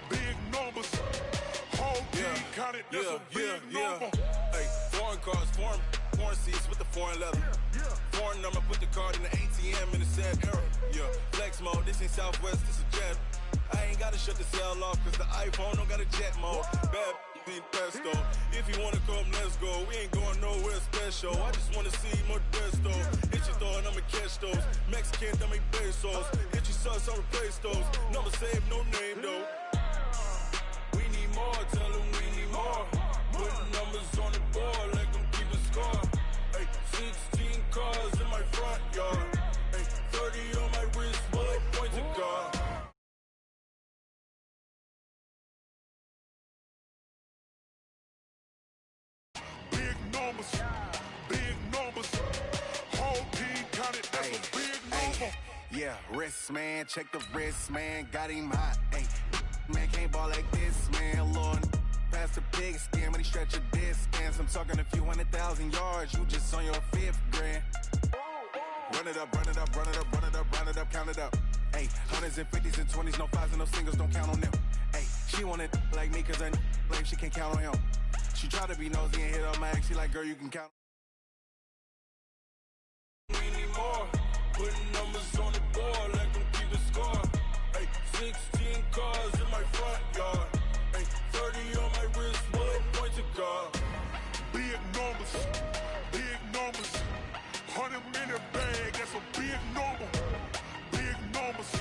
big numbers. Whole team counted, that's a big number. Hey, foreign cars, foreign seats with the foreign leather. Foreign number, put the card in the ATM in the sad era. Flex mode, this ain't Southwest, this is jet. I ain't gotta shut the cell off, cause the iPhone don't got a jet mode. Bad ain't pesto. If you wanna come, let's go. We ain't going nowhere special. I just wanna see more Desto. Hit your thought, I'ma catch those. Mexican, dame pesos. Hit your sus, I'll replace those. Number saved, no name though. We need more, tell them we need more. Putting numbers on the board, like them keep a score. Hey, 16 cars in my front yard. Hey, 30 on my wrist, bullet points a car. Big numbers, whole team counted, that's a big number. Yeah, wrist, man, check the wrist, man, got him hot, ayy. Man, can't ball like this, man, Lord. Pass the pig skin, but he stretch a distance. I'm talking a few 100,000 yards, you just on your 5th grand. Run it up, run it up, run it up, run it up, run it up, count it up. Ayy, 100s and 50s and 20s, no 5s and no singles, don't count on them. Ayy, she want it like me, cause her like she can't count on him. She try to be nosy and hit on my ex. She like, girl, you can count. We need more. Putting numbers on the board, like them keep a score. Hey, 16 cars in my front yard. Hey, 30 on my wrist, bullet points a car. Big numbers, 100-minute bag, that's a big number. Big numbers,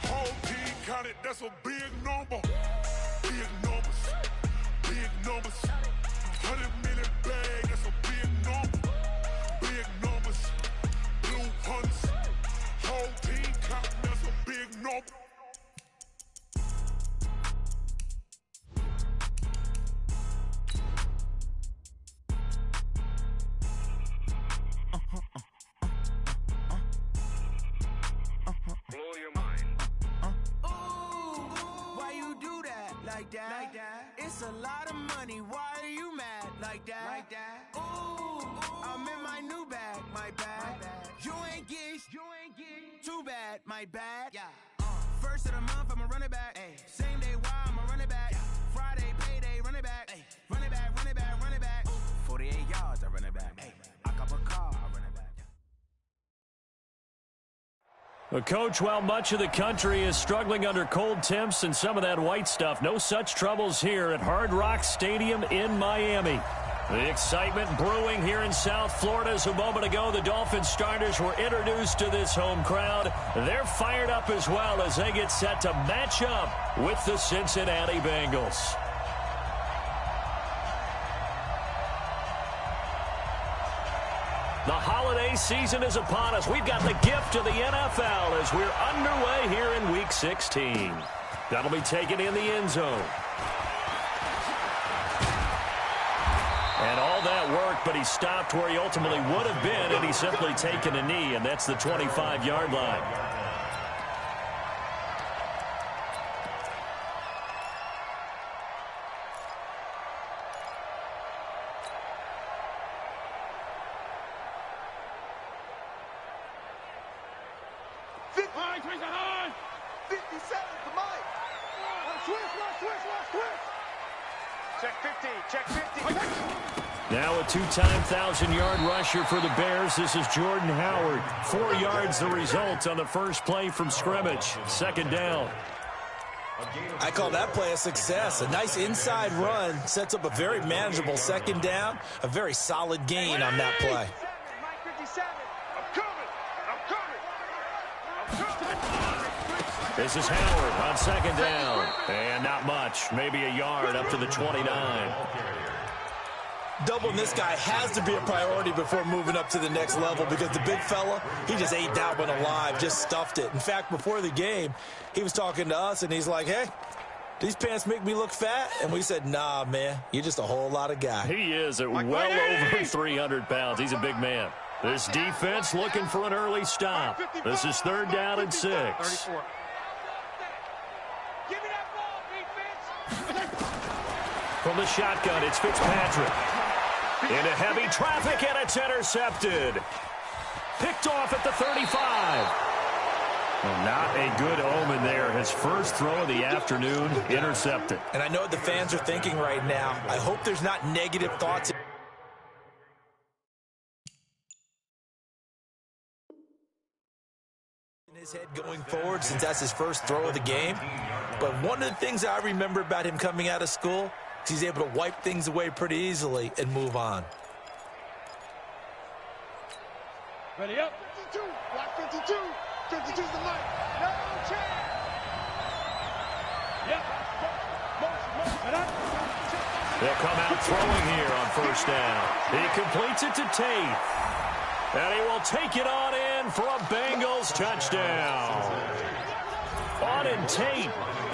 whole team counted, that's a big number. Big numbers, 100-minute bag, that's a big number. Big numbers, blue hunts, whole team counting, that's a big number. Blow your mind. Why you do that? Like that? It's a lot of money. Why are you mad? Like that? Ooh, I'm in my new bag. My bad. You ain't get. Too bad. My bad. Yeah. First of the month, I'ma run it back. Ay. Same day, why I'ma run it back. Friday, payday, run it back. Ay. Run it back, run it back, run it back. 48 yards, I run it back. Ay. I cop a car, I run it back. Well, Coach, while much of the country is struggling under cold temps and some of that white stuff, no such troubles here at Hard Rock Stadium in Miami. The excitement brewing here in South Florida as a moment ago the Dolphins starters were introduced to this home crowd. They're fired up as well as they get set to match up with the Cincinnati Bengals. The holiday season is upon us. We've got the gift of the NFL as we're underway here in Week 16. That'll be taken in the end zone. And all that work, but he stopped where he ultimately would have been had he simply taken a knee, and that's the 25-yard line. Now a two-time 1,000-yard rusher for the Bears. This is Jordan Howard. 4 yards the result on the first play from scrimmage. Second down. I call that play a success. A nice inside run sets up a very manageable second down. A very solid gain on that play. This is Howard on second down. And not much. Maybe a yard up to the 29. Doubling this guy has to be a priority before moving up to the next level because the big fella, he just ate that one alive, just stuffed it. In fact, before the game, he was talking to us, and he's like, hey, these pants make me look fat? And we said, nah, man, you're just a whole lot of guy. He is at well over 300 pounds. He's a big man. This defense looking for an early stop. This is third down and 6. 34. Give me that ball, defense. From the shotgun, it's Fitzpatrick. Into heavy traffic, and it's intercepted. Picked off at the 35. Well, not a good omen there. His first throw of the afternoon intercepted. And I know what the fans are thinking right now. I hope there's not negative thoughts in his head going forward, since that's his first throw of the game. But one of the things I remember about him coming out of school is he's able to wipe things away pretty easily and move on. Ready up. 52. Block 52. 52's the mic. No chance. Yep. They'll come out throwing here on first down. He completes it to Tate. And he will take it on in for a Bengals touchdown. Auden Tate,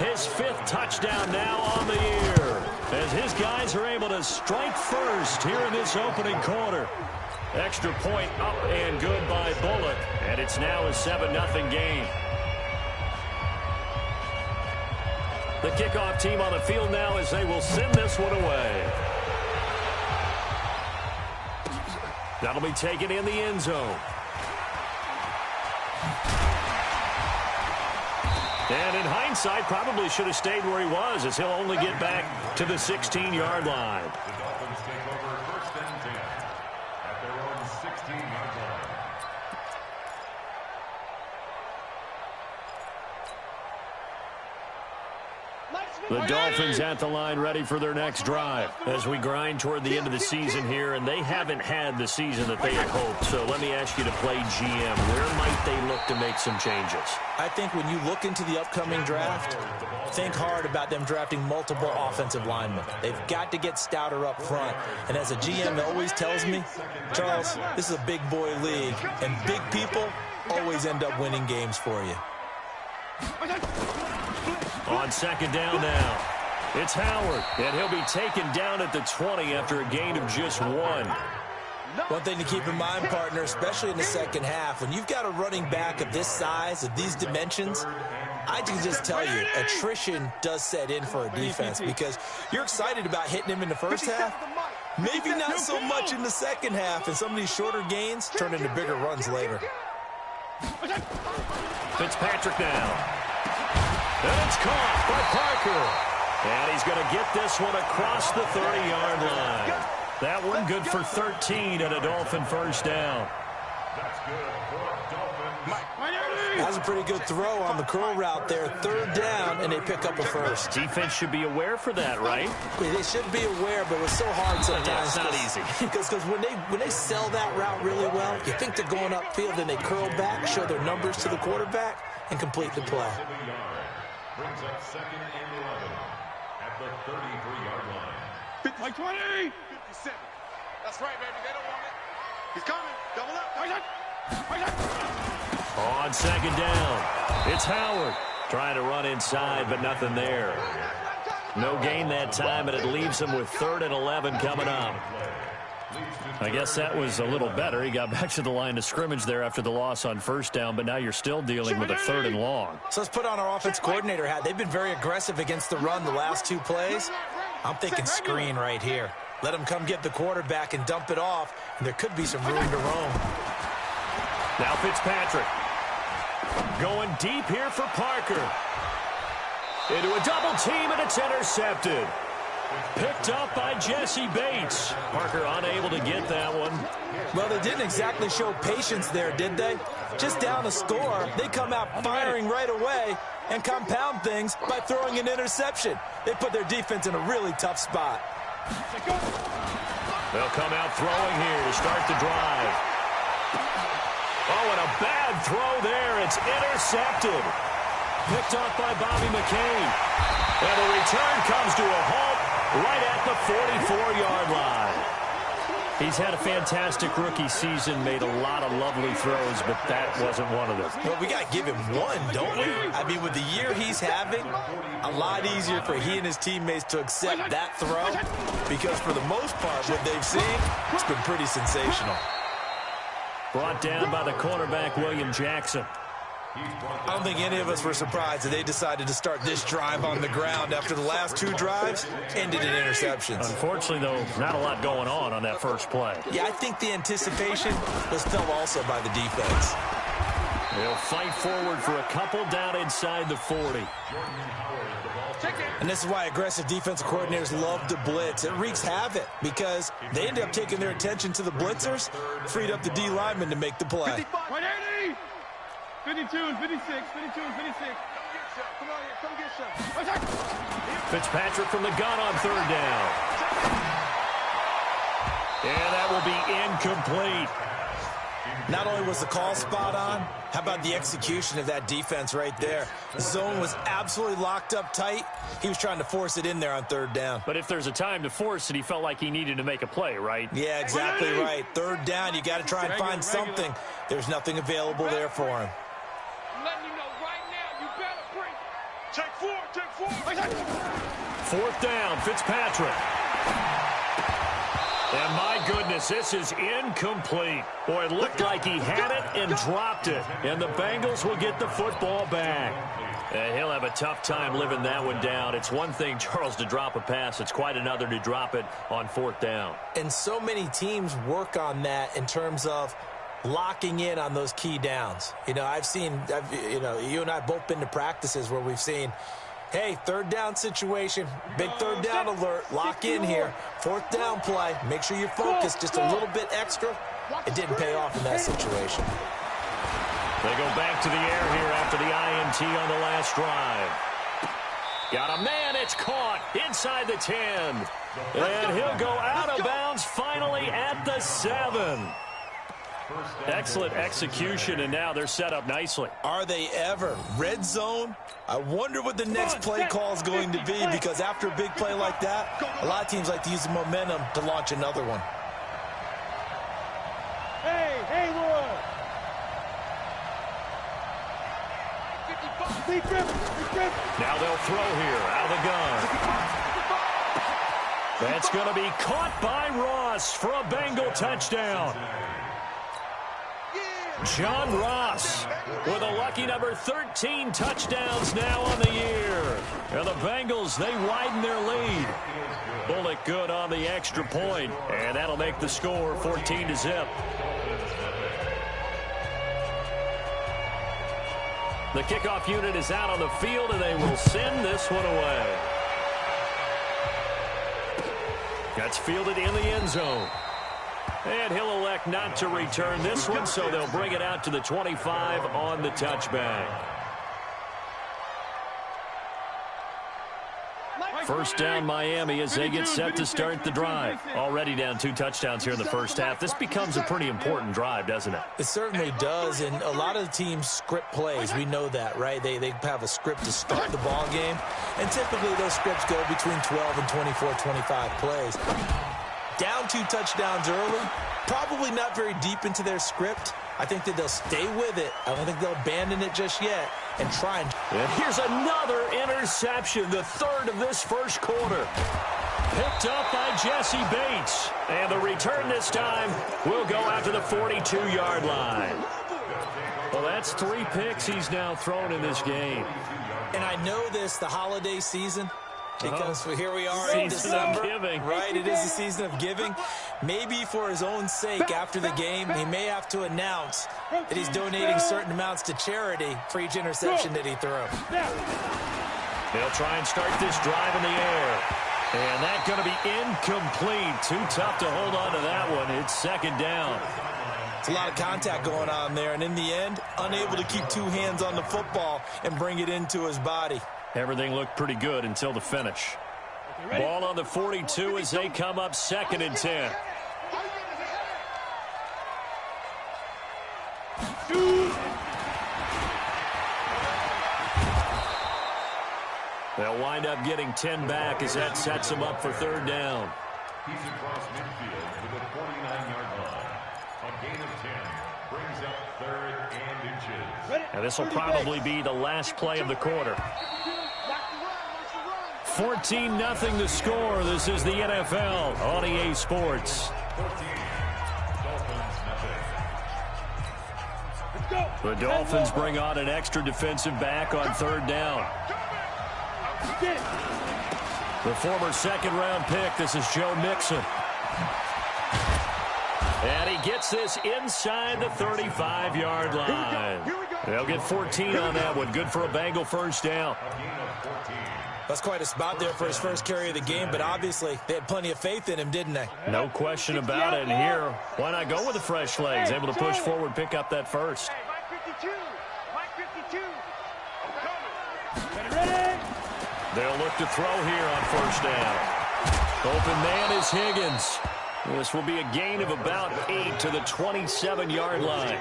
his 5th touchdown now on the year, as his guys are able to strike first here in this opening quarter. Extra point up and good by Bullock, and it's now a 7-0 game. The kickoff team on the field now as they will send this one away. That'll be taken in the end zone. And in hindsight, probably should have stayed where he was, as he'll only get back to the 16-yard line. The Dolphins take over first and 10 at their own 16-yard line. The Dolphins at the line, ready for their next drive as we grind toward the end of the season here, and they haven't had the season that they had hoped. So let me ask you to play GM. Where might they look to make some changes? I think when you look into the upcoming draft, think hard about them drafting multiple offensive linemen. They've got to get stouter up front. And as a GM always tells me, Charles, this is a big boy league, and big people always end up winning games for you. On second down now, it's Howard, and he'll be taken down at the 20 after a gain of just 1. One thing to keep in mind, partner, especially in the second half, when you've got a running back of this size, of these dimensions, I can just tell you, attrition does set in for a defense, because you're excited about hitting him in the first half, maybe not so much in the second half, and some of these shorter gains turn into bigger runs later. Fitzpatrick now. And it's caught by Parker. And he's going to get this one across the 30-yard line. That one good for 13 and a Dolphin first down. That's good for a Dolphin. That was a pretty good throw on the curl route there. 3rd down, and they pick up a first. Defense should be aware for that, right? They should be aware, but it's so hard sometimes. Yeah, it's not easy. Because when they sell that route really well, you think they're going upfield, then they curl back, show their numbers to the quarterback, and complete the play. Brings up 2nd and 11 at the 33-yard line. 20! 57. That's right, baby. They don't want it. He's coming. Double up. On second down, it's Howard trying to run inside, but nothing there. No gain that time, and it leaves him with 3rd and 11 coming up. I guess that was a little better. He got back to the line of scrimmage there after the loss on first down, but now you're still dealing with a 3rd and long. So let's put on our offense coordinator hat. They've been very aggressive against the run the last 2 plays. I'm thinking screen right here. Let him come get the quarterback and dump it off, and there could be some room to roam. Now Fitzpatrick going deep here for Parker. Into a double team, and it's intercepted. Picked up by Jesse Bates. Parker unable to get that one. Well, they didn't exactly show patience there, did they? Just down a score, they come out firing right away and compound things by throwing an interception. They put their defense in a really tough spot. They'll come out throwing here to start the drive. Oh, and a bad throw there. It's intercepted. Picked up by Bobby McCain. And the return comes to a halt right at the 44-yard line. He's had a fantastic rookie season, made a lot of lovely throws, but that wasn't one of them. Well, we got to give him one, don't we? I mean, with the year he's having, a lot easier for he and his teammates to accept that throw, because for the most part, what they've seen, it's been pretty sensational. Brought down by the cornerback, William Jackson. I don't think any of us were surprised that they decided to start this drive on the ground after the last 2 drives ended in interceptions. Unfortunately, though, not a lot going on that first play. Yeah, I think the anticipation was felt also by the defense. They'll fight forward for a couple down inside the 40. And this is why aggressive defensive coordinators love to blitz. It wreaks havoc because they end up taking their attention to the blitzers, freed up the D lineman to make the play. 180! 52 and 56, 52 and 56. Come on here, come get some. Fitzpatrick from the gun on third down. And that will be incomplete. Not only was the call spot on, how about the execution of that defense right there? The zone was absolutely locked up tight. He was trying to force it in there on third down. But if there's a time to force it, he felt like he needed to make a play, right? Yeah, exactly right. Third down, you got to try and find something. There's nothing available there for him. I'm letting you know right now, you better bring. Take 4. Fourth down, Fitzpatrick. And my goodness, this is incomplete. Boy, it looked like he had it and dropped it. And the Bengals will get the football back. And he'll have a tough time living that one down. It's one thing, Charles, to drop a pass. It's quite another to drop it on fourth down. And so many teams work on that in terms of locking in on those key downs. You know, you and I have both been to practices where we've seen, hey, third down situation, big third down alert, lock in here, fourth down play, make sure you're focused just a little bit extra. It didn't pay off in that situation. They go back to the air here after the INT on the last drive. Got a man, it's caught inside the 10. And he'll go out of bounds finally at the 7. Excellent execution, and now they're set up nicely. Are they ever? Red zone? I wonder what the next play call is going to be, because after a big play like that, a lot of teams like to use the momentum to launch another one. Hey, Roy! Now they'll throw here out of the gun. That's going to be caught by Ross for a Bengal touchdown. John Ross with a lucky number 13 touchdowns now on the year. And the Bengals, they widen their lead. Bullock good on the extra point, and that'll make the score 14-0. The kickoff unit is out on the field, and they will send this one away. That's fielded in the end zone. And he'll elect not to return this one, so they'll bring it out to the 25 on the touchback. First down Miami as they get set to start the drive. Already down 2 touchdowns here in the first half. This becomes a pretty important drive, doesn't it? It certainly does, and a lot of the teams script plays. We know that, right? They have a script to start the ball game, and typically those scripts go between 12 and 24, 25 plays. Down 2 touchdowns early, probably not very deep into their script. I think that they'll stay with it. I don't think they'll abandon it just yet and try and here's another interception, the third of this first quarter. Picked up by Jesse Bates. And the return this time will go out to the 42-yard line. Well, that's 3 picks he's now thrown in this game. And I know this, the holiday season, because here we are in December, right? It is the season of giving. Maybe for his own sake, after the game, he may have to announce that he's donating certain amounts to charity for each interception that he threw. They'll try and start this drive in the air. And that's going to be incomplete. Too tough to hold on to that one. It's second down. It's a lot of contact going on there, and in the end, unable to keep 2 hands on the football and bring it into his body. Everything looked pretty good until the finish. Ball on the 42 as they come up 2nd and 10. They'll wind up getting 10 back as that sets them up for third down. He's across midfield to the 49-yard line. A gain of 10 brings up 3rd and inches. And this will probably be the last play of the quarter. 14-0 the score. This is the NFL on EA Sports. The Dolphins bring on an extra defensive back on third down. The former second-round pick, this is Joe Mixon. And he gets this inside the 35-yard line. They'll get 14 on that one. Good for a Bengal first down. That's quite a spot there for his first carry of the game, but obviously they had plenty of faith in him, didn't they? No question about it. And here, why not go with the fresh legs? Able to push forward, pick up that first. They'll look to throw here on first down. Open man is Higgins. This will be a gain of about 8 to the 27-yard line.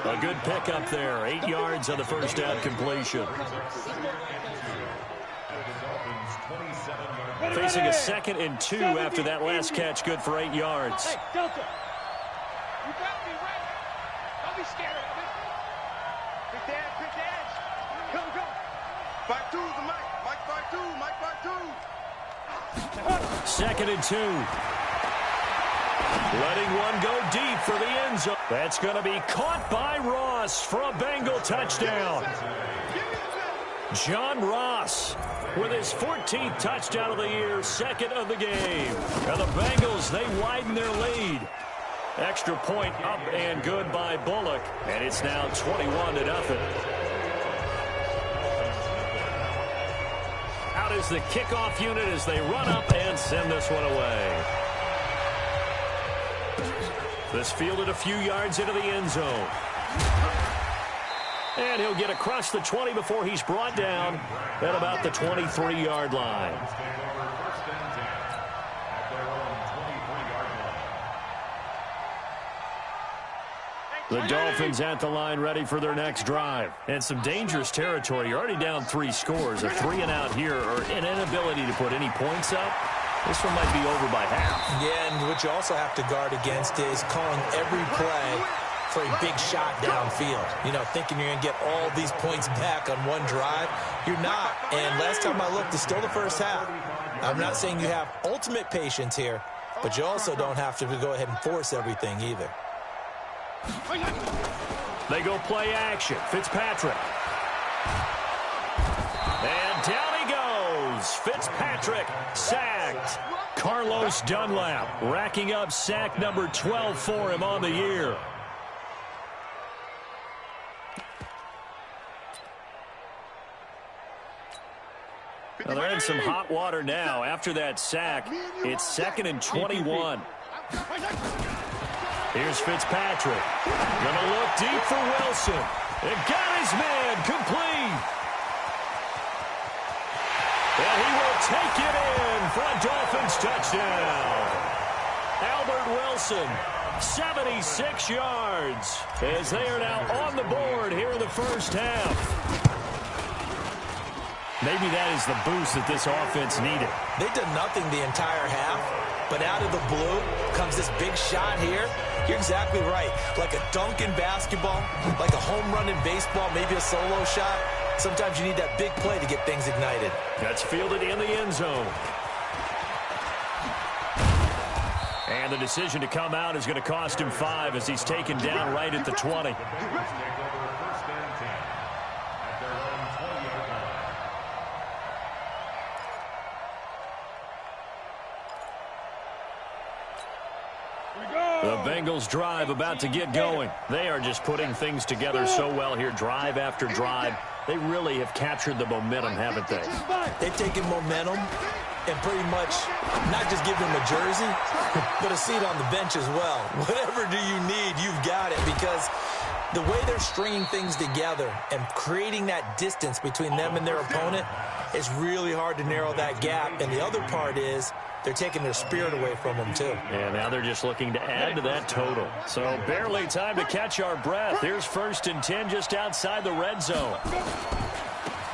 A good pickup there. 8 yards on the first down completion. Facing a 2nd and 2 after that last catch. Good for 8 yards. Hey, Delta. You got me right. Don't be scared of it. Quick dance. Go. 5-2's the Mike. Mike 5-2. Mike 5-2. 2nd and 2. Letting one go deep for the end zone. That's going to be caught by Ross for a Bengal touchdown. John Ross with his 14th touchdown of the year, 2nd of the game. And the Bengals, they widen their lead. Extra point up and good by Bullock. And it's now 21-0. Out is the kickoff unit as they run up and send this one away. This fielded a few yards into the end zone. And he'll get across the 20 before he's brought down at about the 23-yard line. The Dolphins at the line ready for their next drive. And some dangerous territory. You're already down 3 scores. A 3-and-out here or an inability to put any points up. This one might be over by half. Yeah, and what you also have to guard against is calling every play for a big shot downfield. You know, thinking you're going to get all these points back on one drive. You're not. And last time I looked, it's still the first half. I'm not saying you have ultimate patience here, but you also don't have to go ahead and force everything either. They go play action. Fitzpatrick. And down he goes. Fitzpatrick sacked. Carlos Dunlap racking up sack number 12 for him on the year. Well, they're in some hot water now. After that sack, it's 2nd and 21. Here's Fitzpatrick. Gonna look deep for Wilson. And got his man complete. And he will take it in for a Dolphins touchdown. Albert Wilson, 76 yards, as they are now on the board here in the first half. Maybe that is the boost that this offense needed. They did nothing the entire half, but out of the blue comes this big shot here. You're exactly right. Like a dunk in basketball, like a home run in baseball, maybe a solo shot. Sometimes you need that big play to get things ignited. That's fielded in the end zone. And the decision to come out is going to cost him 5 as he's taken down right at the 20. The Bengals drive about to get going. They are just putting things together so well here, drive after drive. They really have captured the momentum, haven't they? They've taken momentum and pretty much not just give them a jersey, but a seat on the bench as well. Whatever do you need, you've got it, because the way they're stringing things together and creating that distance between them and their opponent is really hard to narrow that gap. And the other part is they're taking their spirit away from them, too. And now they're just looking to add to that total. So barely time to catch our breath. Here's 1st and 10 just outside the red zone.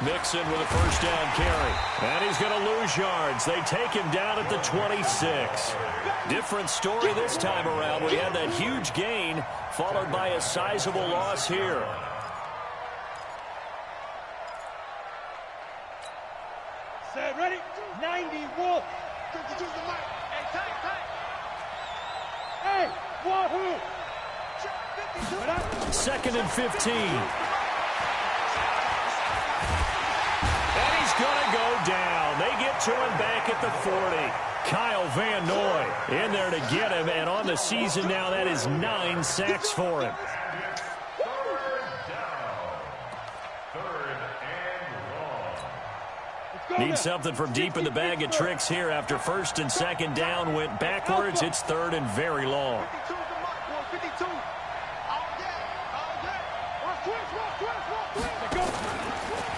Mixon with a first down carry. And he's going to lose yards. They take him down at the 26. Different story this time around. We had that huge gain followed by a sizable loss here. Set, ready? 90 Wolf. Hey, wahoo! 2nd and 15. And he's going to go down. They get to him back at the 40. Kyle Van Noy in there to get him, and on the season now, that is 9 sacks for him. Need something from deep in the bag of tricks here after first and second down went backwards. It's third and very long. 52.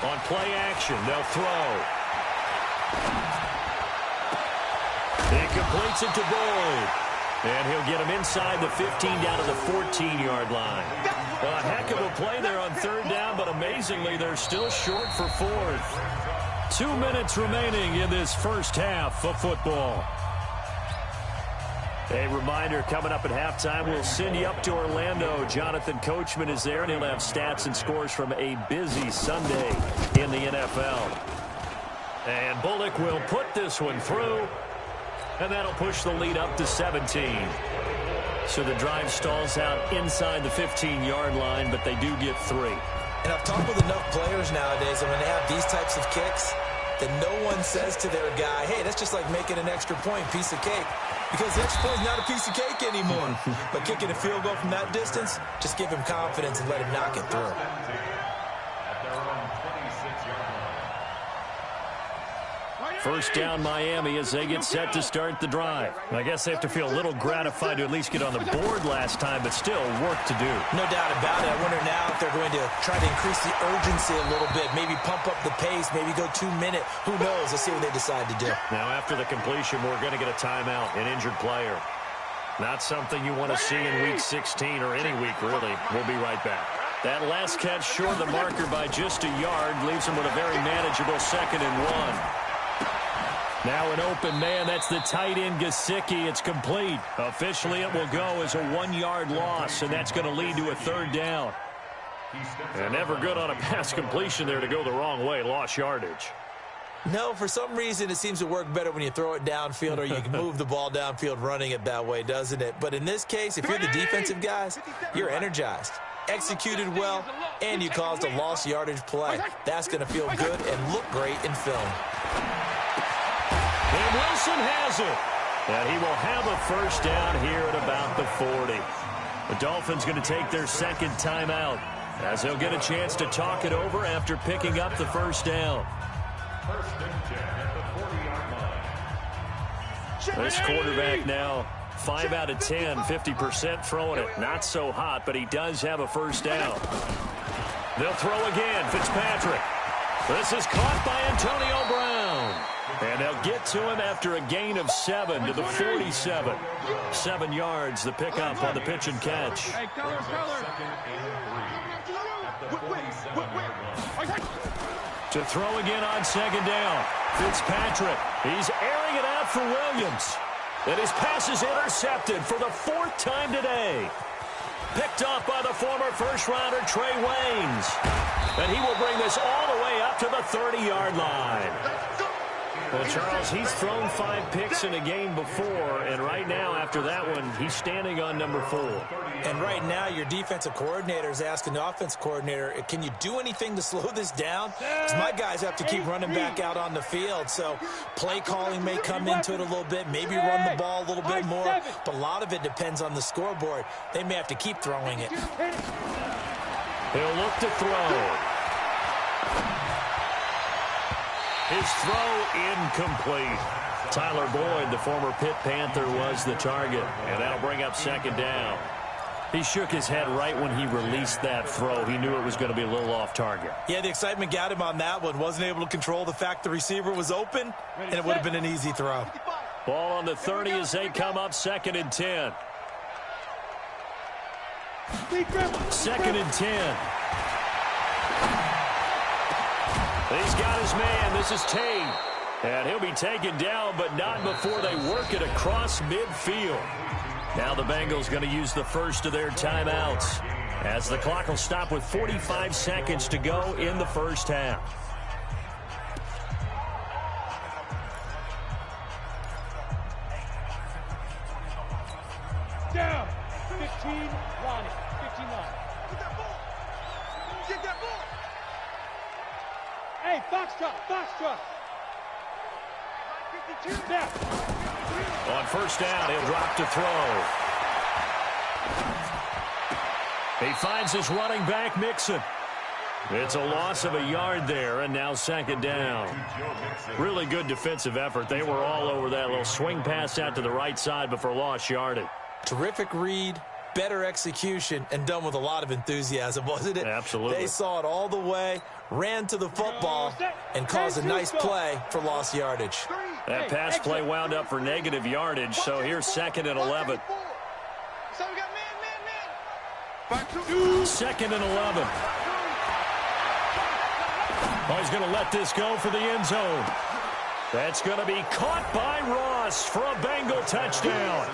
On play action, they'll throw. He completes it to Boyd. And he'll get him inside the 15 down to the 14-yard line. A heck of a play there on third down, but amazingly, they're still short for fourth. 2 minutes remaining in this first half of football. A reminder, coming up at halftime, we'll send you up to Orlando. Jonathan Coachman is there, and he'll have stats and scores from a busy Sunday in the NFL. And Bullock will put this one through, and that'll push the lead up to 17. So the drive stalls out inside the 15-yard line, but they do get 3. And I've talked with enough players nowadays, and when they have these types of kicks, that no one says to their guy, hey, that's just like making an extra point, piece of cake. Because the extra point is not a piece of cake anymore. But kicking a field goal from that distance, just give him confidence and let him knock it through. First down Miami as they get set to start the drive. I guess they have to feel a little gratified to at least get on the board last time, but still work to do. No doubt about it. I wonder now if they're going to try to increase the urgency a little bit, maybe pump up the pace, maybe go 2 minute. Who knows? Let's see what they decide to do. Now after the completion, we're going to get a timeout, an injured player. Not something you want to see in week 16 or any week, really. We'll be right back. That last catch short of the marker by just a yard leaves him with a very manageable 2nd and 1. Now an open man. That's the tight end, Gesicki. It's complete. Officially, it will go as a 1-yard loss, and that's going to lead to a third down. And never good on a pass completion there to go the wrong way. Lost yardage. No, for some reason, it seems to work better when you throw it downfield or you can move the ball downfield running it that way, doesn't it? But in this case, if you're the defensive guys, you're energized, executed well, and you caused a lost yardage play. That's going to feel good and look great in film. And Wilson has it. And he will have a first down here at about the 40. The Dolphins going to take their second timeout as they'll get a chance to talk it over after picking up the first down. This quarterback now 5 out of 10, 50% throwing it. Not so hot, but he does have a first down. They'll throw again. Fitzpatrick. This is caught by Antonio Brown. And they'll get to him after a gain of 7 to the 47. 7 yards, the pickup on the pitch and catch. Hey, color. To throw again on second down. Fitzpatrick. He's airing it out for Williams. And his pass is intercepted for the 4th time today. Picked off by the former first-rounder Trey Waynes. And he will bring this all the way up to the 30-yard line. Well, Charles, he's thrown 5 picks in a game before, and right now, after that one, he's standing on number 4. And right now, your defensive coordinator is asking the offense coordinator, can you do anything to slow this down? Because my guys have to keep running back out on the field, so play calling may come into it a little bit, maybe run the ball a little bit more, but a lot of it depends on the scoreboard. They may have to keep throwing it. He'll look to throw. His throw incomplete. Tyler Boyd, the former Pitt Panther, was the target, and that'll bring up second down. He shook his head right when he released that throw. He knew it was going to be a little off target. Yeah, the excitement got him on that one. Wasn't able to control the fact the receiver was open, and it would have been an easy throw. Ball on the 30 as they come up 2nd and 10. 2nd and 10. He's got his man. This is Tate. And he'll be taken down, but not before they work it across midfield. Now the Bengals going to use the first of their timeouts as the clock will stop with 45 seconds to go in the first half. Down. 15 line. 15 line. Get that ball. Get that ball. Hey, Foxtrot. 52. Down. On first down, he'll drop to throw. He finds his running back, Mixon. It's a loss of a yard there, and now second down. Really good defensive effort. They were all over that little swing pass out to the right side before lost yardage. Terrific read, better execution, and done with a lot of enthusiasm, wasn't it? Absolutely. They saw it all the way, ran to the football, and caused a nice play for lost yardage. That pass play wound up for negative yardage, so here's second and 11. So we got man. Second and 11. Oh, he's going to let this go for the end zone. That's going to be caught by Ross for a Bengal touchdown.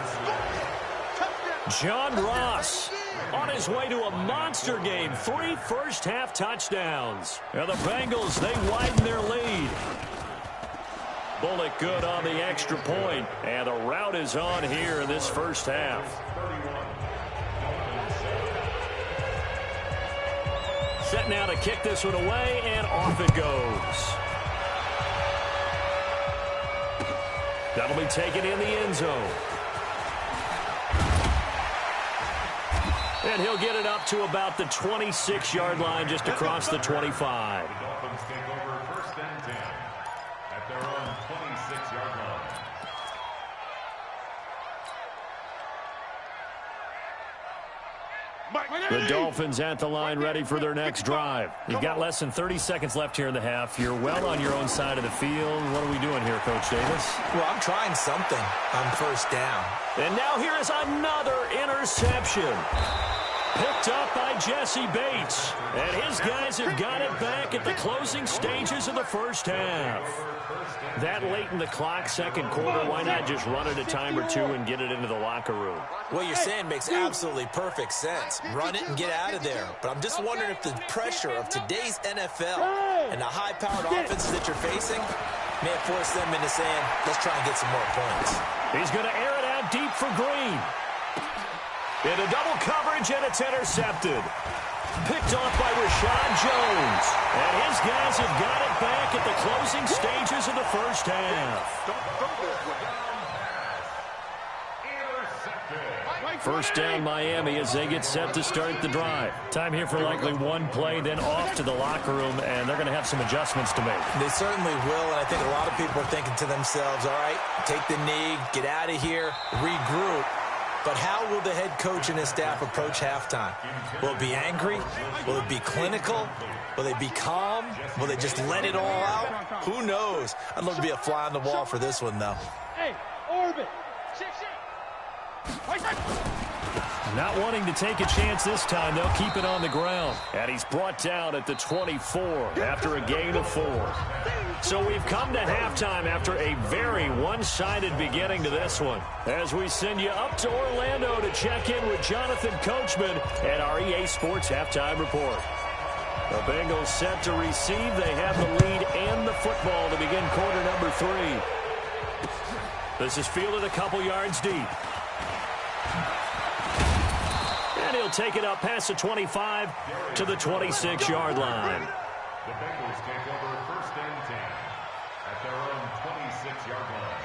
John Ross on his way to a monster game. 3 first-half touchdowns. Now the Bengals, they widen their lead. Bullock good on the extra point, and the route is on here in this first half. Set now to kick this one away, and off it goes. That'll be taken in the end zone. And he'll get it up to about the 26-yard line, just across the 25. The Dolphins take over first and 10 at their own 26-yard line. The Dolphins at the line, ready for their next drive. You've got less than 30 seconds left here in the half. You're well on your own side of the field. What are we doing here, Coach Davis? Well, I'm trying something on first down. And now here is another interception. Picked up by Jesse Bates. And his guys have got it back at the closing stages of the first half. That late in the clock, second quarter, why not just run it a time or two and get it into the locker room? What you're saying makes absolutely perfect sense. Run it and get out of there. But I'm just wondering if the pressure of today's NFL and the high-powered offenses that you're facing may have forced them into saying, let's try and get some more points. He's going to air it out deep for Green. Into double coverage, and it's intercepted. Picked off by Rashad Jones. And his guys have got it back at the closing stages of the first half. First down Miami as they get set to start the drive. Time here for likely one play, then off to the locker room, and they're going to have some adjustments to make. They certainly will, and I think a lot of people are thinking to themselves, all right, take the knee, get out of here, regroup. But how will the head coach and his staff approach halftime? Will it be angry? Will it be clinical? Will they be calm? Will they just let it all out? Who knows? I'd love to be a fly on the wall for this one, though. Hey, orbit. Not wanting to take a chance this time, they'll keep it on the ground. And he's brought down at the 24 after a gain of 4. So we've come to halftime after a very one-sided beginning to this one. As we send you up to Orlando to check in with Jonathan Coachman at our EA Sports Halftime Report. The Bengals set to receive. They have the lead and the football to begin quarter number 3. This is fielded a couple yards deep. And he'll take it up past the 25 to the 26-yard line. The Bengals take over first and 10 at their own 26-yard line.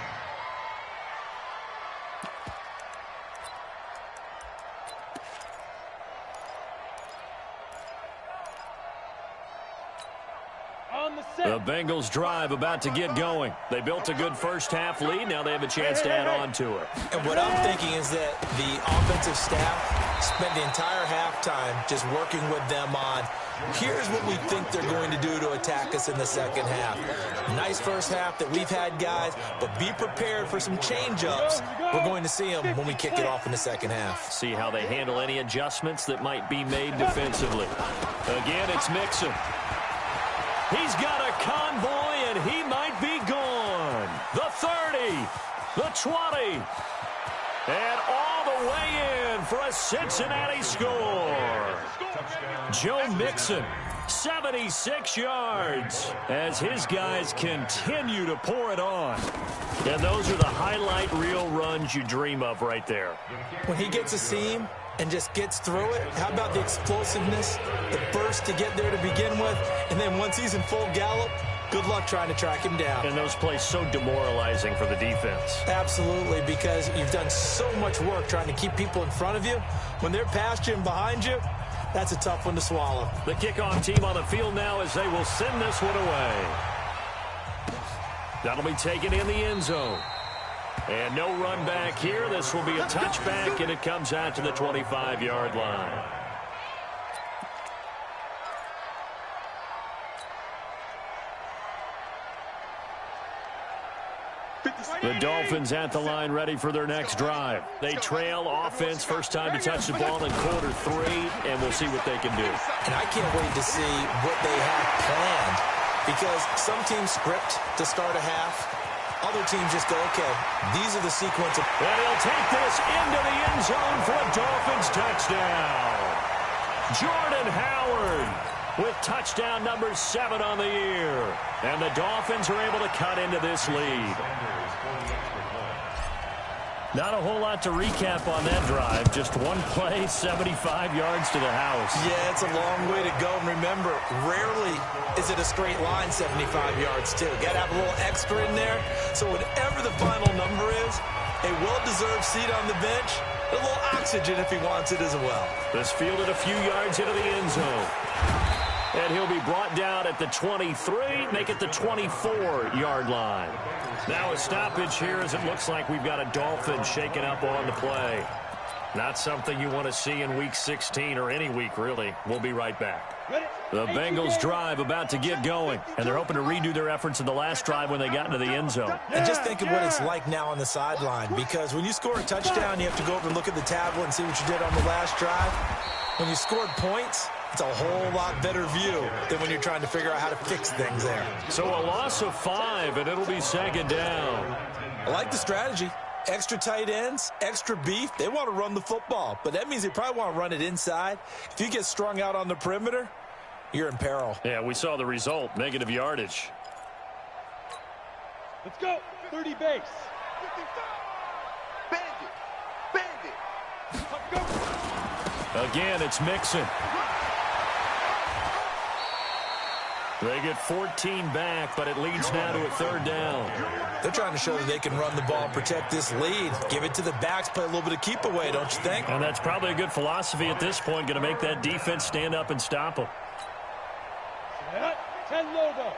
The Bengals drive about to get going. They built a good first-half lead. Now they have a chance to add on to it. And what I'm thinking is that the offensive staff spent the entire halftime just working with them on, here's what we think they're going to do to attack us in the second half. Nice first half that we've had, guys, but be prepared for some change-ups. We're going to see them when we kick it off in the second half. See how they handle any adjustments that might be made defensively. Again, it's Mixon. He's got a convoy, and he might be gone. The 30, the 20, and all the way in for a Cincinnati score. Joe Mixon, 76 yards, as his guys continue to pour it on. And those are the highlight reel runs you dream of right there. When he gets a seam and just gets through it, how about the explosiveness, the burst to get there to begin with, and then once he's in full gallop, good luck trying to track him down. And those plays so demoralizing for the defense. Absolutely, because you've done so much work trying to keep people in front of you. When they're past you and behind you, That's a tough one to swallow. The kickoff team on the field now as they will send this one away. That'll be taken in the end zone. And no run back here. This will be a touchback, and it comes out to the 25-yard line. The Dolphins at the line ready for their next drive. They trail offense, first time to touch the ball in quarter 3, and we'll see what they can do. And I can't wait to see what they have planned, because some teams script to start a half. Other teams just go, okay, these are the sequence of... And he'll take this into the end zone for a Dolphins touchdown. Jordan Howard with touchdown number 7 on the year. And the Dolphins are able to cut into this lead. Not a whole lot to recap on that drive. Just one play, 75 yards to the house. Yeah, it's a long way to go. And remember, rarely is it a straight line 75 yards, too. Got to have a little extra in there. So whatever the final number is, a well-deserved seat on the bench, a little oxygen if he wants it as well. This fielded a few yards into the end zone. And he'll be brought down at the 23, make it the 24-yard line. Now a stoppage here as it looks like we've got a Dolphin shaken up on the play. Not something you want to see in Week 16 or any week, really. We'll be right back. The Bengals drive about to get going, and they're hoping to redo their efforts in the last drive when they got into the end zone. And just think of what it's like now on the sideline, because when you score a touchdown, you have to go over and look at the tablet and see what you did on the last drive. When you scored points, it's a whole lot better view than when you're trying to figure out how to fix things there. So a loss of 5, and it'll be second down. I like the strategy. Extra tight ends, extra beef. They want to run the football, but that means they probably want to run it inside. If you get strung out on the perimeter, you're in peril. Yeah, we saw the result, negative yardage. Let's go. 30 base. Bend it. Go. Again, it's Mixon. They get 14 back, but it leads now to a third down. They're trying to show that they can run the ball and protect this lead. Give it to the backs, play a little bit of keep away, don't you think? And that's probably a good philosophy at this point, going to make that defense stand up and stop them. 10 logo.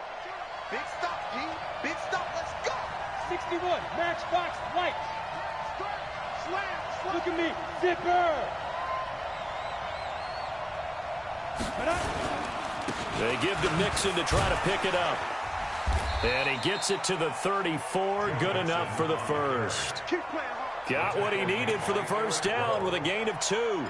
Big stop, G. Big stop. Let's go. 61. Matchbox light. Slam. Look at me. Zipper. They give to Mixon to try to pick it up. And he gets it to the 34. Good enough for the first. Got what he needed for the first down with a gain of 2.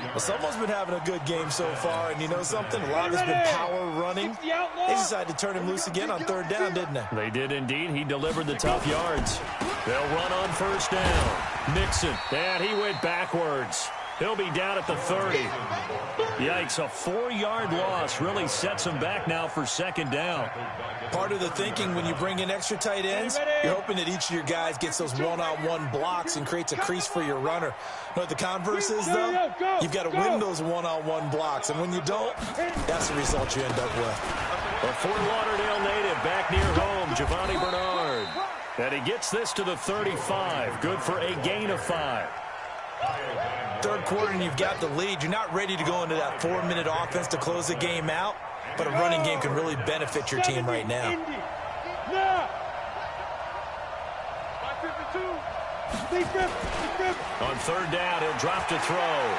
Well, someone's been having a good game so far, and you know something? A lot of it's been power running. They decided to turn him loose again on third down, didn't they? They did indeed. He delivered the tough yards. They'll run on first down. Mixon, and he went backwards. He'll be down at the 30. Yikes, a 4-yard loss really sets him back now for second down. Part of the thinking when you bring in extra tight ends, you're hoping that each of your guys gets those one-on-one blocks and creates a crease for your runner. You know what the converse is, though? You've got to win those one-on-one blocks, and when you don't, that's the result you end up with. A Fort Lauderdale native back near home, Giovanni Bernard. And he gets this to the 35. Good for a gain of 5. Third quarter and you've got the lead. You're not ready to go into that 4-minute offense to close the game out, but a running game can really benefit your team right now. On third down, he'll drop to throw.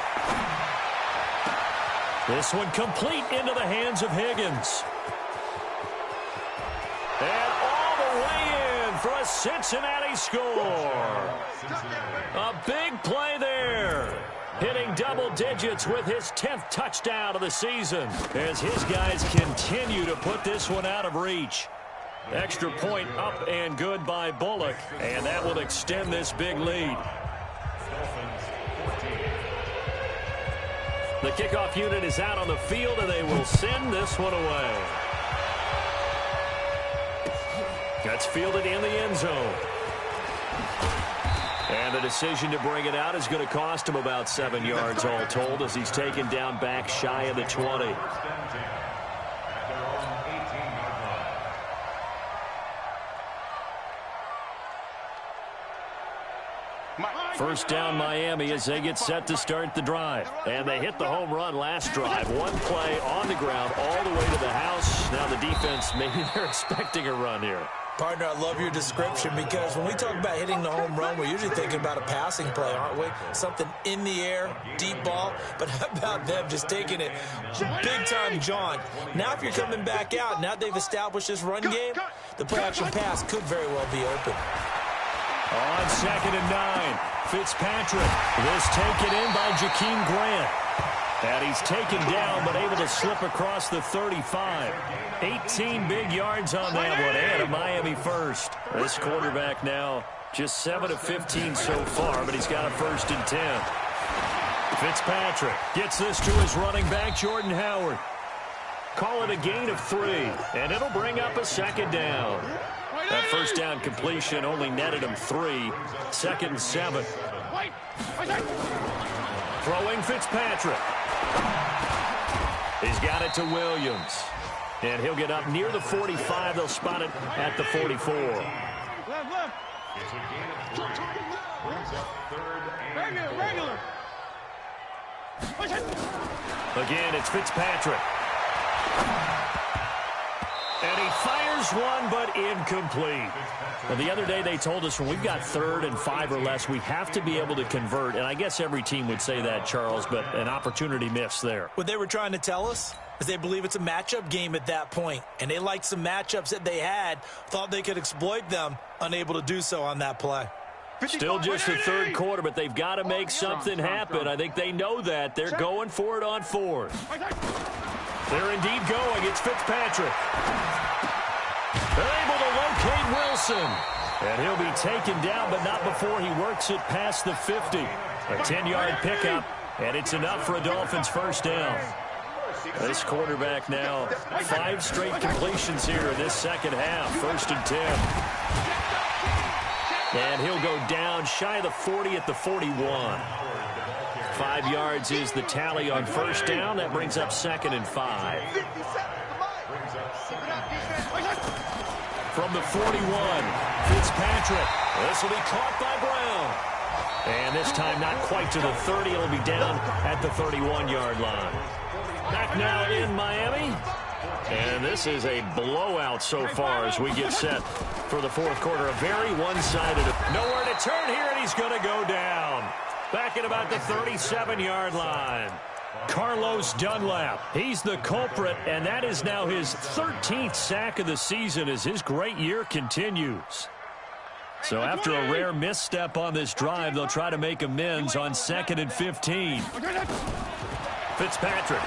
This one complete into the hands of Higgins. And all the way in for a Cincinnati score. A big play there. Hitting double digits with his 10th touchdown of the season as his guys continue to put this one out of reach. Extra point up and good by Bullock, and that will extend this big lead. The kickoff unit is out on the field, and they will send this one away. That's fielded in the end zone. And the decision to bring it out is going to cost him about 7 yards all told as he's taken down back shy of the 20. First down Miami as they get set to start the drive. And they hit the home run last drive. One play on the ground all the way to the house. Now the defense, maybe they're expecting a run here. Partner, I love your description because when we talk about hitting the home run, we're usually thinking about a passing play, aren't we? Something in the air, deep ball. But how about them just taking it big-time jaunt? Now if you're coming back out, now they've established this run game, the play-action pass could very well be open. On 2nd and 9, Fitzpatrick. This taken in by Jakeem Grant. And he's taken down but able to slip across the 35. 18 big yards on that one and a Miami first. This quarterback now just 7 of 15 so far, but he's got a 1st and 10. Fitzpatrick gets this to his running back, Jordan Howard. Call it a gain of 3, and it'll bring up a 2nd down. That 1st down completion only netted him 3. 2nd and 7. Throwing Fitzpatrick. He's got it to Williams. And he'll get up near the 45. They'll spot it at the 44. Regular. Again, it's Fitzpatrick. And he fires one, but incomplete. Well, the other day they told us when we've got 3rd and 5 or less, we have to be able to convert. And I guess every team would say that, Charles, but an opportunity missed there. What they were trying to tell us is they believe it's a matchup game at that point. And they liked some matchups that they had, thought they could exploit them, unable to do so on that play. Still just the 3rd quarter, but they've got to make something happen. I think they know that. They're going for it on 4th. They're indeed going. It's Fitzpatrick. They're able to locate Wilson. And he'll be taken down, but not before he works it past the 50. A 10-yard pickup, and it's enough for a Dolphins 1st down. This quarterback now 5 straight completions here in this 2nd half. 1st and 10. And he'll go down shy of the 40 at the 41. 5 yards is the tally on 1st down. That brings up 2nd and 5. From the 41, Fitzpatrick. This will be caught by Brown. And this time not quite to the 30. It'll be down at the 31-yard line. Back now in Miami. And this is a blowout so far as we get set for the 4th quarter. A very one-sided. Nowhere to turn here, and he's going to go down. Back at about the 37-yard line. Carlos Dunlap, he's the culprit, and that is now his 13th sack of the season as his great year continues. So after a rare misstep on this drive, they'll try to make amends on 2nd and 15. Fitzpatrick.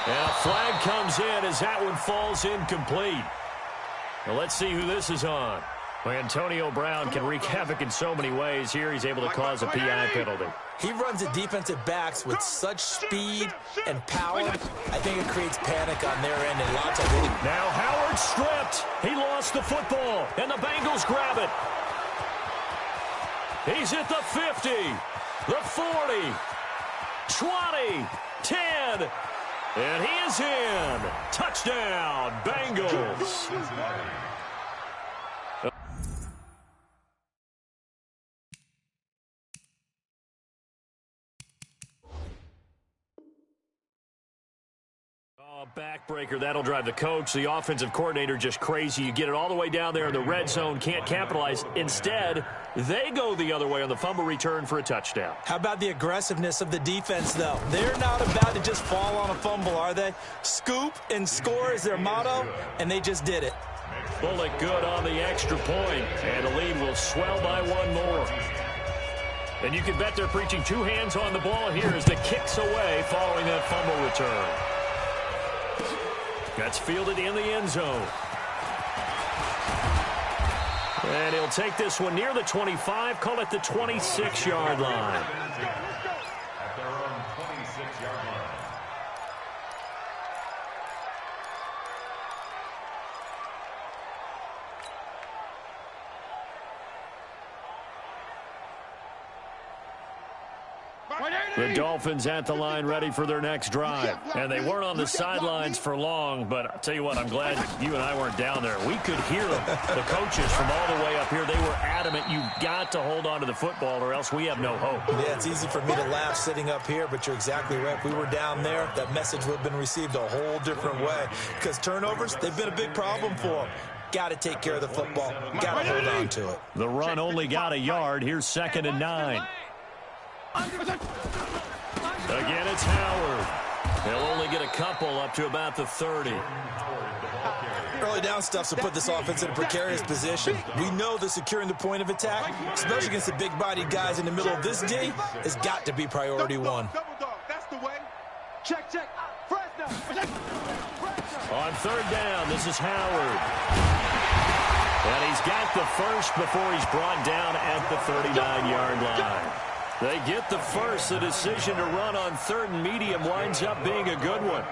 And a flag comes in as that one falls incomplete. Well, let's see who this is on. Well, Antonio Brown can wreak havoc in so many ways. Here he's able to cause a PI penalty. He runs at defensive backs with such speed and power. I think it creates panic on their end. And lots of it. Now Howard stripped. He lost the football, and the Bengals grab it. He's at the 50, the 40, 20, 10, and he is in. Touchdown, Bengals. Backbreaker, that'll drive the coach, the offensive coordinator, just crazy. You get it all the way down there in the red zone, can't capitalize. Instead, they go the other way on the fumble return for a touchdown. How about the aggressiveness of the defense, though? They're not about to just fall on a fumble, are they? Scoop and score is their motto, and they just did it. Bullet good on the extra point, and the lead will swell by one more. And you can bet they're preaching 2 hands on the ball here as the kick's away following that fumble return. That's fielded in the end zone. And he'll take this one near the 25, call it the 26-yard line. At their own 26-yard line. The Dolphins at the line ready for their next drive. And they weren't on the sidelines for long, but I'll tell you what, I'm glad you and I weren't down there. We could hear them. The coaches from all the way up here, they were adamant, you've got to hold on to the football or else we have no hope. Yeah, it's easy for me to laugh sitting up here, but you're exactly right. If we were down there, that message would have been received a whole different way. Because turnovers, they've been a big problem for them. Got to take care of the football. Got to hold on to it. The run only got a yard. Here's 2nd and 9. Again, it's Howard. He'll only get a couple up to about the 30. Early down stuff to put this offense in a precarious position. We know that securing the point of attack, especially against the big-bodied guys in the middle of this D, has got to be priority one. That's the way. Check. On 3rd down, this is Howard. And he's got the first before he's brought down at the 39-yard line. They get the first. The decision to run on 3rd and medium winds up being a good one.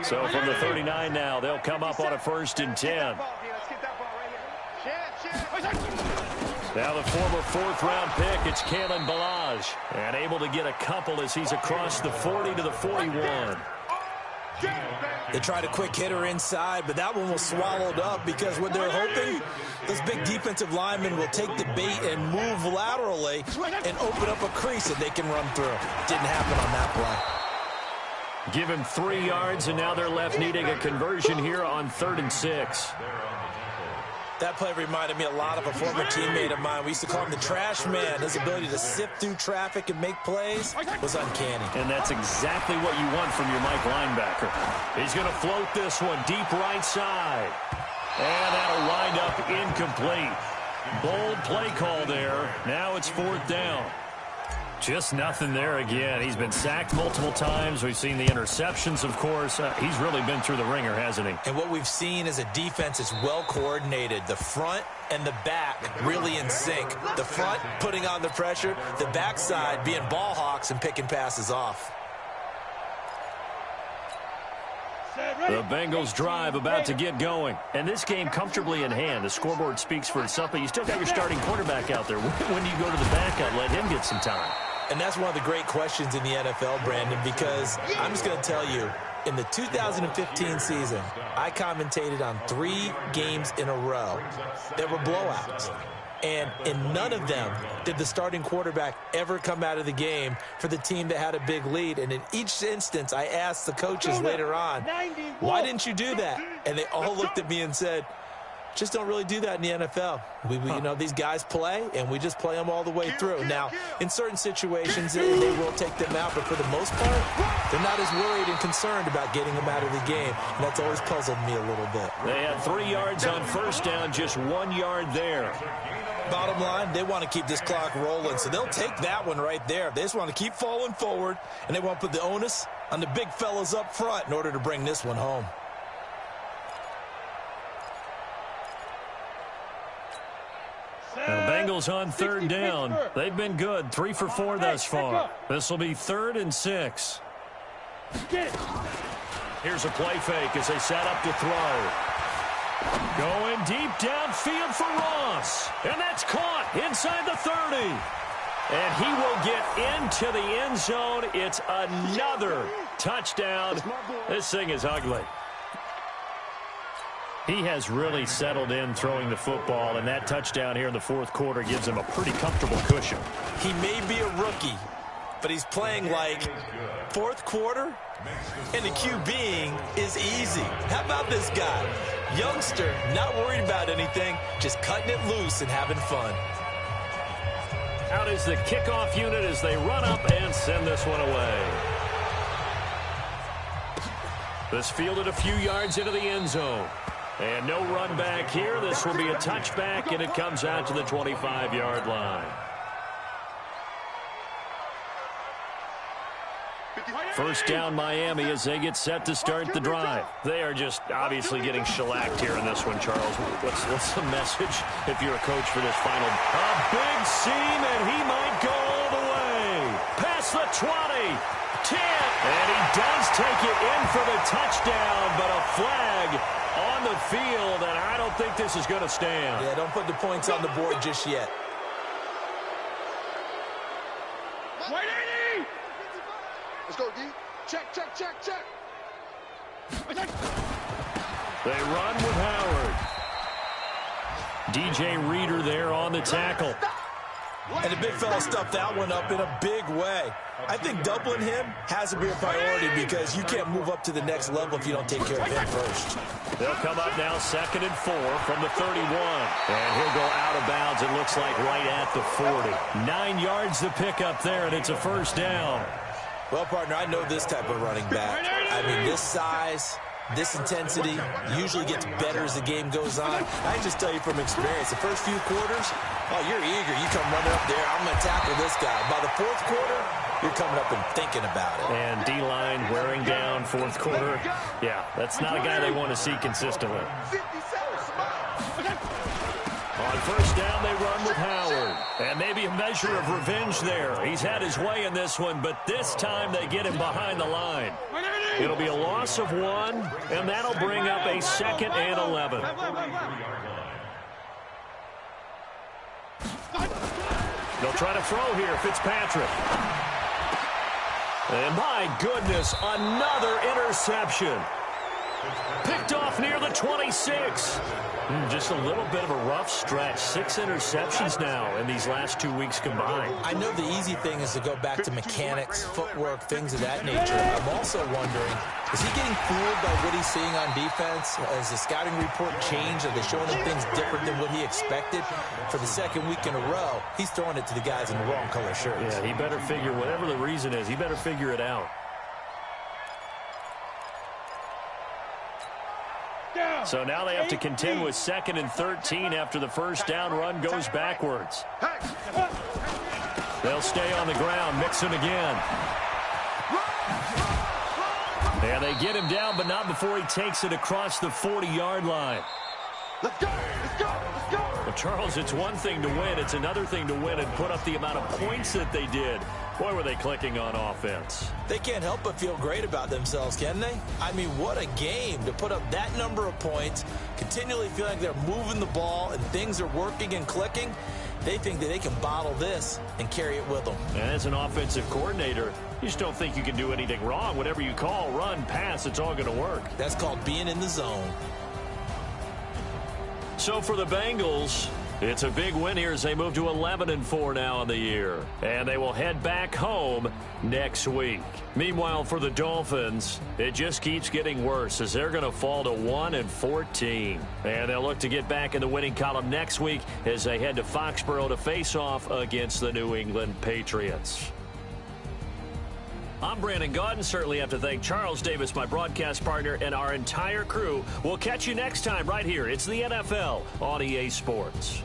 So from the 39 now, they'll come up on a 1st and 10. Now the former 4th-round pick, it's Kalen Ballage. And able to get a couple as he's across the 40 to the 41. They tried a quick hitter inside, but that one was swallowed up because what they're hoping, those big defensive linemen will take the bait and move laterally and open up a crease that they can run through. Didn't happen on that play. Give him 3 yards, and now they're left needing a conversion here on 3rd and 6. That play reminded me a lot of a former teammate of mine. We used to call him the trash man. His ability to sift through traffic and make plays was uncanny. And that's exactly what you want from your Mike linebacker. He's going to float this one deep right side. And that'll wind up incomplete. Bold play call there. Now it's 4th down. Just nothing there again. He's been sacked multiple times. We've seen the interceptions, of course. He's really been through the ringer, hasn't he? And what we've seen is a defense is well coordinated. The front and the back really in sync. The front putting on the pressure. The backside being ball hawks and picking passes off. The Bengals drive about to get going. And this game comfortably in hand. The scoreboard speaks for itself, but you still got your starting quarterback out there. When do you go to the backup? Let him get some time. And that's one of the great questions in the NFL, Brandon, because I'm just going to tell you, in the 2015 season, I commentated on 3 games in a row that were blowouts. And in none of them did the starting quarterback ever come out of the game for the team that had a big lead. And in each instance, I asked the coaches later on, why didn't you do that? And they all looked at me and said, just don't really do that in the NFL. You know, these guys play, and we just play them all the way through. Now, in certain situations, they will take them out, but for the most part, they're not as worried and concerned about getting them out of the game. And that's always puzzled me a little bit. They had 3 yards on 1st down, just 1 yard there. Bottom line, they want to keep this clock rolling, so they'll take that one right there. They just want to keep falling forward, and they want to put the onus on the big fellas up front in order to bring this one home. Now, the Bengals on 3rd down. They've been good, 3 for 4 thus far. This will be 3rd and 6. Here's a play fake as they set up to throw. Going deep downfield for Ross. And that's caught inside the 30. And he will get into the end zone. It's another touchdown. This thing is ugly. He has really settled in throwing the football, and that touchdown here in the 4th quarter gives him a pretty comfortable cushion. He may be a rookie, but he's playing like 4th quarter, and the QBing is easy. How about this guy? Youngster, not worried about anything, just cutting it loose and having fun. Out is the kickoff unit as they run up and send this one away. This fielded a few yards into the end zone. And no run back here. This will be a touchback, and it comes out to the 25-yard line. First down Miami as they get set to start the drive. They are just obviously getting shellacked here in this one, Charles. What's the message if you're a coach for this final? A big seam, and he might go all the way. Past the 20, 10, and he does take it in for the touchdown, but a flag on the field, and I don't think this is going to stand. Yeah, don't put the points on the board just yet. Let's go, D. Check, check, check, check. They run with Howard. DJ Reader there on the tackle. And the big fella stuffed that one up in a big way. I think doubling him has to be a priority because you can't move up to the next level if you don't take care of him first. They'll come up now 2nd and 4 from the 31. And he'll go out of bounds, it looks like, right at the 40. 9 yards to pick up there, and it's a first down. Well, partner, I know this type of running back. I mean, this size, this intensity usually gets better as the game goes on. I can just tell you from experience, the first few quarters, oh, you're eager. You come running up there, I'm going to tackle this guy. By the 4th quarter, you're coming up and thinking about it. And D-line wearing down 4th quarter. Yeah, that's not a guy they want to see consistently. On first down, they run with Howard. And maybe a measure of revenge there. He's had his way in this one, but this time they get him behind the line. It'll be a loss of 1, and that'll bring up a 2nd and 11. They'll try to throw here, Fitzpatrick. And my goodness, another interception. Picked off near the 26. Just a little bit of a rough stretch. 6 interceptions now in these last 2 weeks combined. I know the easy thing is to go back to mechanics, footwork, things of that nature. I'm also wondering, is he getting fooled by what he's seeing on defense? Has the scouting report changed? Are they showing him things different than what he expected? For the 2nd week in a row, he's throwing it to the guys in the wrong color shirts. Yeah, he better figure, whatever the reason is, he better figure it out. So now they have to contend with 2nd and 13 after the first down run goes backwards. They'll stay on the ground. Mixon again. And they get him down, but not before he takes it across the 40-yard line. Let's go, let's go, let's go. Well, Charles, it's one thing to win. It's another thing to win and put up the amount of points that they did. Boy, were they clicking on offense. They can't help but feel great about themselves, can they? I mean, what a game to put up that number of points, continually feel like they're moving the ball and things are working and clicking. They think that they can bottle this and carry it with them. And as an offensive coordinator, you just don't think you can do anything wrong. Whatever you call, run, pass, it's all going to work. That's called being in the zone. So for the Bengals, it's a big win here as they move to 11-4 now in the year. And they will head back home next week. Meanwhile, for the Dolphins, it just keeps getting worse as they're going to fall to 1-14. And they'll look to get back in the winning column next week as they head to Foxborough to face off against the New England Patriots. I'm Brandon Gaudin. Certainly have to thank Charles Davis, my broadcast partner, and our entire crew. We'll catch you next time right here. It's the NFL on EA Sports.